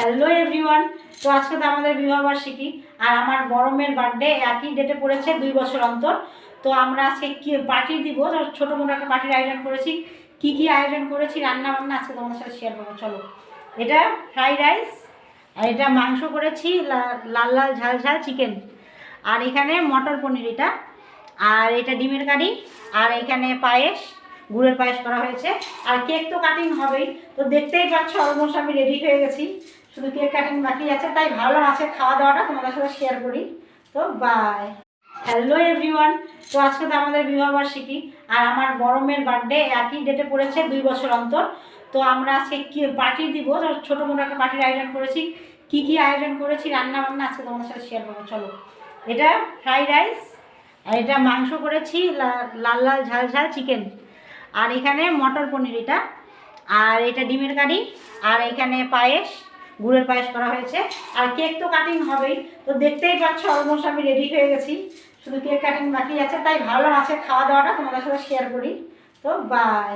Hello everyone. তো আজকে তো আমাদের বিবাহবার্ষিকী আর আমার বড় মেয়ের বার্থডে একই ডেটে পড়েছে 2 বছর অন্তর। তো আমরা আজকে কি পার্টি দিব, ছোটো মোটো একটা পার্টির আয়োজন করেছি। কি কি আয়োজন করেছি রান্না বান্না আজকে তোমাদের সাথে শেয়ার করবো। চলো, এটা ফ্রাইড রাইস, আর এটা মাংস করেছি লাল লাল ঝাল ঝাল চিকেন, আর এখানে মটর পনির এটা, আর এটা ডিমের কারি, আর এখানে পায়েস, গুড়ের পায়েস করা হয়েছে। আর কেক তো কাটিং হবেই, তো দেখতেই পাচ্ছ অলমোস্ট আমি রেডি হয়ে গেছি, শুধু কেক কাটিং বাকি আছে। তাই ভালো আছে খাওয়া দাওয়াটা তোমাদের সাথে শেয়ার করি। তো বাই। Hello everyone. তো আজকে তো আমাদের বিবাহবার্ষিকী আর আমার বড় মেয়ের বার্থডে একই ডেটে পড়েছে 2 বছর অন্তর। তো আমরা আজকে কি পার্টি দিব, ছোটো মোটো একটা পার্টির আয়োজন করেছি। কি কি আয়োজন করেছি রান্না বান্না আজকে তোমাদের সাথে শেয়ার করবো। চলো, এটা ফ্রাইড রাইস, আর এটা মাংস করেছি লাল লাল ঝাল ঝাল চিকেন, আর এখানে মটর পনির এটা, আর এটা ডিমের কারি, আর এখানে পায়েস, গুড়ের পায়েস করা হয়েছে। আর কেক তো কাটিং হবেই, তো দেখতেই পাচ্ছ অলমোস্ট আমি রেডি হয়ে গেছি, শুধু কেক কাটিং বাকি আছে। তাই ভালো আছে খাওয়া দাওয়াটা তোমাদের সাথে শেয়ার করি। তো বাই।